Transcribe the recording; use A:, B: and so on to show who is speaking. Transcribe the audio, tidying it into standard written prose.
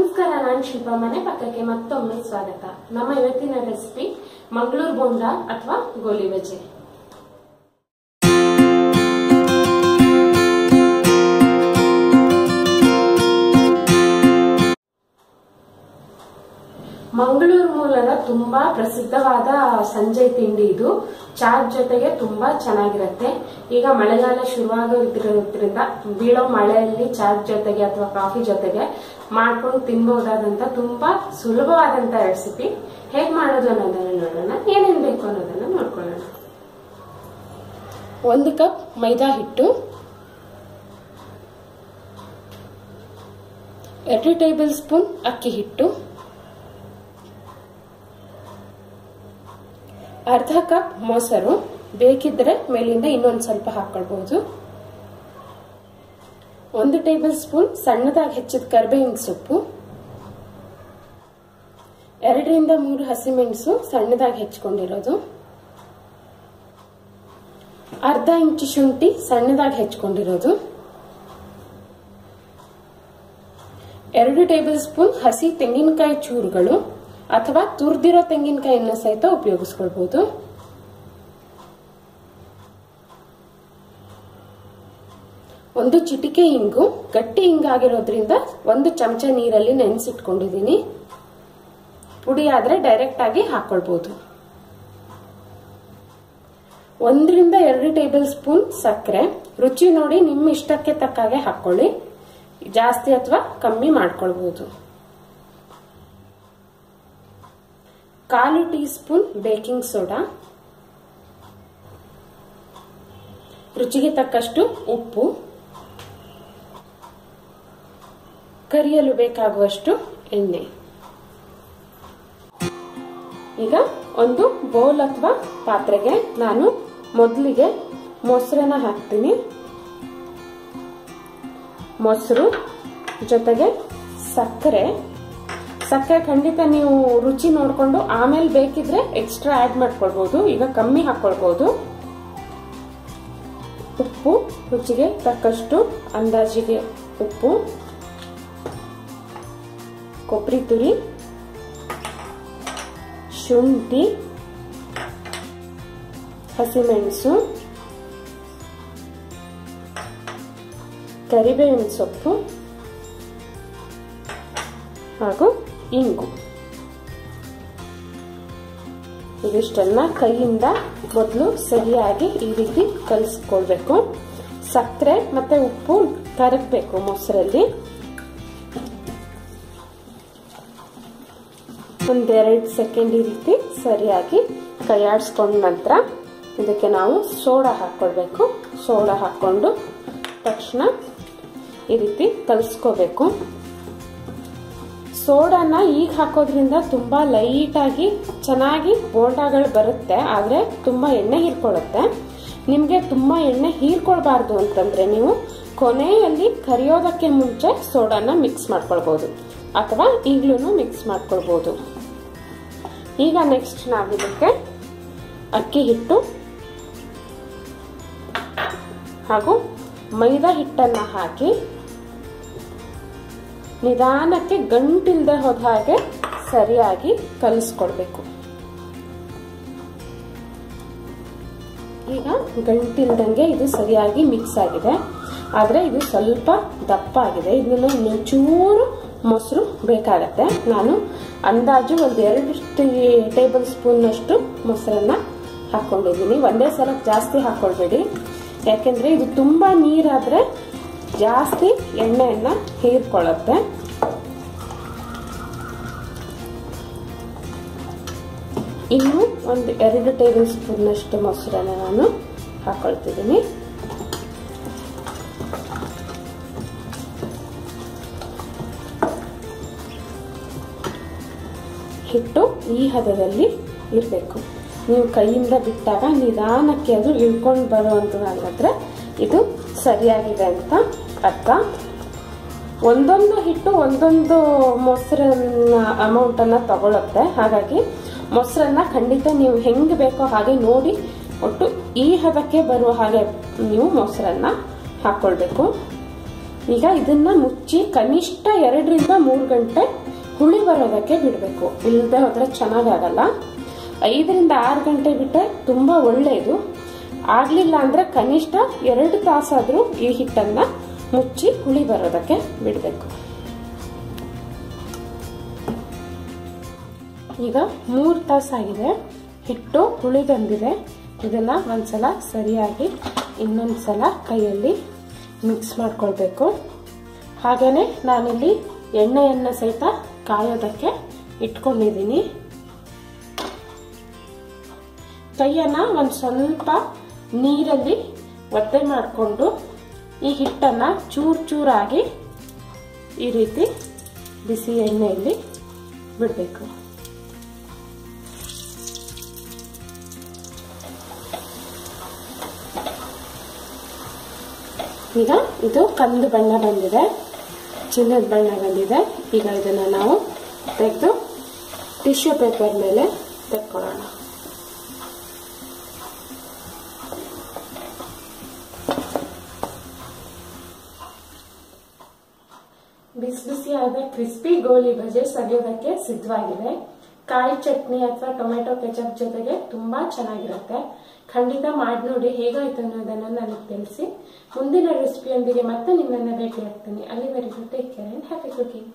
A: ನಮಸ್ಕಾರ, ನಾನು ಶಿಲ್ಪಾ. ಮನೆ ಪಕ್ಕಕ್ಕೆ ಮತ್ತೊಮ್ಮೆ ಸ್ವಾಗತ. ನಮ್ಮ ಇವತ್ತಿನ ರೆಸಿಪಿ ಮಂಗಳೂರು ಬೋಂಡಾ ಅಥವಾ ಗೋಲಿ ಬಜೆ. ಮಂಗಳೂರು ಮೂಲದ ತುಂಬಾ ಪ್ರಸಿದ್ಧವಾದ ಸಂಜೆ ತಿಂಡಿ ಇದು. ಚಾದ ಜೊತೆಗೆ ತುಂಬಾ ಚೆನ್ನಾಗಿರುತ್ತೆ. ಈಗ ಮಳೆಗಾಲ ಶುರುವಾಗಿರೋದ್ರಿಂದ ಬೀಳೋ ಮಳೆಯಲ್ಲಿ ಚಾದ ಜೊತೆಗೆ ಅಥವಾ ಕಾಫಿ ಜೊತೆಗೆ ಮಾಡ್ಕೊಂಡು ತಿನ್ಬಹುದಾದಂತ ತುಂಬಾ ಸುಲಭವಾದಂತ ರೆಸಿಪಿ. ಹೇಗ್ ಮಾಡೋದು ಅನ್ನೋದನ್ನ ನೋಡೋಣ. ಏನೇನ್ ಬೇಕು ಅನ್ನೋದನ್ನ ನೋಡ್ಕೊಳ್ಳೋಣ. 1 ಕಪ್ ಮೈದಾ ಹಿಟ್ಟು, 2 ಟೇಬಲ್ ಸ್ಪೂನ್ ಅಕ್ಕಿ ಹಿಟ್ಟು, ಅರ್ಧ ಕಪ್ ಮೊಸರು, ಬೇಕಿದ್ರೆ ಮೇಲಿಂದ ಇನ್ನೊಂದು ಸ್ವಲ್ಪ ಹಾಕೊಳ್ಬಹುದು, 1 ಟೇಬಲ್ ಸ್ಪೂನ್ ಸಣ್ಣದಾಗಿ ಹೆಚ್ಚಿದ ಕರಿಬೇವಿನ ಸೊಪ್ಪು, 2 ರಿಂದ 3 ಹಸಿಮೆಣಸು ಸಣ್ಣದಾಗಿ ಹೆಚ್ಚಿಕೊಂಡಿರೋದು, ಅರ್ಧ ಇಂಚು ಶುಂಠಿ ಸಣ್ಣದಾಗಿ ಹೆಚ್ಚಿಕೊಂಡಿರೋದು, 2 ಟೇಬಲ್ ಸ್ಪೂನ್ ಹಸಿ ತೆಂಗಿನಕಾಯಿ ಚೂರುಗಳು ಅಥವಾ ತುರಿದಿರೋ ತೆಂಗಿನಕಾಯಿಯನ್ನು ಸಹಿತ ಉಪಯೋಗಿಸ್ಕೊಳ್ಬಹುದು, 1 ಚಿಟಿಕೆ ಇಂಗು. ಗಟ್ಟಿ ಇಂಗಾಗಿರೋದ್ರಿಂದ 1 ಚಮಚ ನೀರಲ್ಲಿ ನೆನೆಸಿಟ್ಕೊಂಡಿದ್ದೀನಿ. ಪುಡಿ ಆದ್ರೆ ಡೈರೆಕ್ಟ್ ಆಗಿ ಹಾಕೊಳ್ಬಹುದು. 1 ರಿಂದ 2 ಟೇಬಲ್ ಸ್ಪೂನ್ ಸಕ್ಕರೆ. ರುಚಿ ನೋಡಿ ನಿಮ್ಮ ಇಷ್ಟಕ್ಕೆ ತಕ್ಕಾಗೆ ಹಾಕೊಳ್ಳಿ, ಜಾಸ್ತಿ ಅಥವಾ ಕಮ್ಮಿ ಮಾಡ್ಕೊಳ್ಬಹುದು. 1/4 ಟೀ ಸ್ಪೂನ್ ಬೇಕಿಂಗ್ ಸೋಡಾ, ರುಚಿಗೆ ತಕ್ಕಷ್ಟು ಉಪ್ಪು, ಕರಿಯಲು ಬೇಕಾಗುವಷ್ಟು ಎಣ್ಣೆ. ಈಗ ಒಂದು ಬೌಲ್ ಅಥವಾ ಪಾತ್ರೆಗೆ ನಾನು ಮೊದಲಿಗೆ ಮೊಸರನ್ನ ಹಾಕ್ತೀನಿ. ಮೊಸರು ಜೊತೆಗೆ ಸಕ್ಕರೆ ಖಂಡಿತ ನೀವು ರುಚಿ ನೋಡ್ಕೊಂಡು ಆಮೇಲೆ ಬೇಕಿದ್ರೆ ಎಕ್ಸ್ಟ್ರಾ ಆಡ್ ಮಾಡ್ಕೊಳ್ಬಹುದು, ಈಗ ಕಮ್ಮಿ ಹಾಕೊಳ್ಬಹುದು. ಉಪ್ಪು ರುಚಿಗೆ ತಕ್ಕಷ್ಟು ಅಂದಾಜಿಗೆ ಉಪ್ಪು, ಕೊಬ್ಬರಿ ತುರಿ, ಶುಂಠಿ, ಹಸಿಮೆಣಸು, ಕರಿಬೇವಿನ ಸೊಪ್ಪು ಹಾಗೂ ಇಂಗು. ಇದಿಷ್ಟನ್ನ ಕೈಯಿಂದ ಮೊದಲು ಸರಿಯಾಗಿ ಈ ರೀತಿ ಕಲಿಸ್ಕೊಳ್ಬೇಕು. ಸಕ್ಕರೆ ಮತ್ತೆ ಉಪ್ಪು ಕರಗಬೇಕು ಮೊಸರಲ್ಲಿ. 1-2 ಸೆಕೆಂಡ್ ಈ ರೀತಿ ಸರಿಯಾಗಿ ಕೈಯಾಡಿಸ್ಕೊಂಡ ನಂತರ ಇದಕ್ಕೆ ನಾವು ಸೋಡಾ ಹಾಕೊಳ್ಬೇಕು. ಸೋಡಾ ಹಾಕೊಂಡು ತಕ್ಷಣ ಈ ರೀತಿ ಕಲಿಸ್ಕೋಬೇಕು. ಸೋಡಾನ ಈಗ ಹಾಕೋದ್ರಿಂದ ತುಂಬಾ ಲೈಟ್ ಆಗಿ ಚೆನ್ನಾಗಿ ಬೋಂಡಾಗಳು ಬರುತ್ತೆ, ಆದ್ರೆ ತುಂಬಾ ಎಣ್ಣೆ ಹೀರ್ಕೊಳ್ಳುತ್ತೆ. ನಿಮ್ಗೆ ತುಂಬಾ ಎಣ್ಣೆ ಹೀರ್ಕೊಳ್ಬಾರ್ದು ಅಂತಂದ್ರೆ ನೀವು ಕೊನೆಯಲ್ಲಿ ಕರಿಯೋದಕ್ಕೆ ಮುಂಚೆ ಸೋಡಾನ ಮಿಕ್ಸ್ ಮಾಡ್ಕೊಳ್ಬಹುದು ಅಥವಾ ಈಗ್ಲೂ ಮಿಕ್ಸ್ ಮಾಡ್ಕೊಳ್ಬಹುದು. ಈಗ ನೆಕ್ಸ್ಟ್ ನಾವಿದಕ್ಕೆ ಅಕ್ಕಿ ಹಿಟ್ಟು ಹಾಗೂ ಮೈದಾ ಹಿಟ್ಟನ್ನ ಹಾಕಿ ನಿಧಾನಕ್ಕೆ ಗಂಟಿಲ್ದೆ ಹೋದ ಹಾಗೆ ಸರಿಯಾಗಿ ಕಲಿಸ್ಕೊಳ್ಬೇಕು. ಈಗ ಗಂಟಿಲ್ದಂಗೆ ಇದು ಸರಿಯಾಗಿ ಮಿಕ್ಸ್ ಆಗಿದೆ, ಆದ್ರೆ ಇದು ಸ್ವಲ್ಪ ದಪ್ಪ ಆಗಿದೆ. ಇದನ್ನ ಚೂರು ಮೊಸರು ಬೇಕಾಗತ್ತೆ. ನಾನು ಅಂದಾಜು 2 ಟೇಬಲ್ ಸ್ಪೂನ್ ಅಷ್ಟು ಮೊಸರನ್ನ ಹಾಕೊಂಡಿದ್ದೀನಿ. ಒಂದೇ ಸಲ ಜಾಸ್ತಿ ಹಾಕೊಳ್ಬೇಡಿ, ಯಾಕೆಂದ್ರೆ ಇದು ತುಂಬಾ ನೀರಾದ್ರೆ ಜಾಸ್ತಿ ಎಣ್ಣೆಯನ್ನ ಹೀರ್ಕೊಳ್ಳುತ್ತೆ. ಇನ್ನು 2 ಟೇಬಲ್ ಸ್ಪೂನ್ ಅಷ್ಟು ಮೊಸರನ್ನ ನಾನು ಹಾಕೊಳ್ತಿದ್ದೀನಿ. ಹಿಟ್ಟು ಈ ಹದದಲ್ಲಿ ಇರಬೇಕು. ನೀವು ಕೈಯಿಂದ ಬಿಟ್ಟಾಗ ನಿಧಾನಕ್ಕೆ ಅದು ಇಳ್ಕೊಂಡು ಬರುವಂತದ್ದಾದ್ರೆ ಇದು ಸರಿಯಾಗಿದೆ ಅಂತ ಅರ್ಥ. ಒಂದೊಂದು ಹಿಟ್ಟು ಒಂದೊಂದು ಮೊಸರನ್ನ ಅಮೌಂಟ್ ಅನ್ನ ತಗೊಳುತ್ತೆ. ಹಾಗಾಗಿ ಮೊಸರನ್ನ ಖಂಡಿತ ನೀವು ಹೆಂಗ್ ಬೇಕೋ ಹಾಗೆ ನೋಡಿ ಒಟ್ಟು ಈ ಹದಕ್ಕೆ ಬರುವ ಹಾಗೆ ನೀವು ಮೊಸರನ್ನ ಹಾಕೊಳ್ಬೇಕು. ಈಗ ಇದನ್ನ ಮುಚ್ಚಿ ಕನಿಷ್ಠ 2 ರಿಂದ 3 ಗಂಟೆ ಹುಳಿ ಬರೋದಕ್ಕೆ ಬಿಡಬೇಕು. ಇಲ್ಲದೆ ಹೋದ್ರೆ ಚೆನ್ನಾಗಾಗಲ್ಲ. 5 ರಿಂದ 6 ಗಂಟೆ ಬಿಟ್ಟರೆ ತುಂಬಾ ಒಳ್ಳೆಯದು. ಆಗ್ಲಿಲ್ಲ ಅಂದ್ರೆ ಕನಿಷ್ಠ 2 ತಾಸಾದ್ರೂ ಈ ಹಿಟ್ಟನ್ನ ಮುಚ್ಚಿ ಹುಳಿ ಬರೋದಕ್ಕೆ ಬಿಡಬೇಕು. ಈಗ 3 ತಾಸಾಗಿದೆ, ಹಿಟ್ಟು ಹುಳಿ ಬಂದಿದೆ. ಇದನ್ನ ಒಂದ್ಸಲ ಸರಿಯಾಗಿ ಇನ್ನೊಂದ್ಸಲ ಕೈಯಲ್ಲಿ ಮಿಕ್ಸ್ ಮಾಡ್ಕೊಳ್ಬೇಕು. ಹಾಗೇನೆ ನಾನಿಲ್ಲಿ ಎಣ್ಣೆಯನ್ನು ಸಹಿತ ಕಾಯೋದಕ್ಕೆ ಇಟ್ಕೊಂಡಿದ್ದೀನಿ. ಕೈಯನ್ನ ಒಂದ್ ಸ್ವಲ್ಪ ನೀರಲ್ಲಿ ಒದ್ದೆ ಮಾಡಿಕೊಂಡು ಈ ಹಿಟ್ಟನ್ನ ಚೂರ್ ಚೂರಾಗಿ ಈ ರೀತಿ ಬಿಸಿ ಎಣ್ಣೆಯಲ್ಲಿ ಬಿಡಬೇಕು. ಈಗ ಇದು ಕಂದು ಬಣ್ಣ ಬಂದಿದೆ, ಚಿನ್ನದ ಬಣ್ಣ ಬಂದಿದೆ. ಈಗ ಇದನ್ನ ನಾವು ತೆಗೆದು ಟಿಶ್ಯೂ ಪೇಪರ್ ಮೇಲೆ ತೆಕ್ಕೊಳ್ಳೋಣ. ಬಿಸಿ ಬಿಸಿಯಾದ ಕ್ರಿಸ್ಪಿ ಗೋಲಿ ಬಜೆ ಸವಿಯೋದಕ್ಕೆ ಸಿದ್ಧವಾಗಿದೆ. ಕಾಯಿ ಚಟ್ನಿ ಅಥವಾ ಟೊಮೆಟೊ ಕೆಚಪ್ ಜೊತೆಗೆ ತುಂಬಾ ಚೆನ್ನಾಗಿರುತ್ತೆ. ಖಂಡಿತ ಮಾಡಿ ನೋಡಿ, ಹೇಗಾಯ್ತು ಅನ್ನೋದನ್ನ ನನಗೆ ತಿಳಿಸಿ. ಮುಂದಿನ ರೆಸಿಪಿಯೊಂದಿಗೆ ಮತ್ತೆ ನಿಮ್ಮನ್ನ ಭೇಟಿ ಆಗ್ತೀನಿ. ಅಲ್ಲಿವರೆಗೂ take care and happy cooking.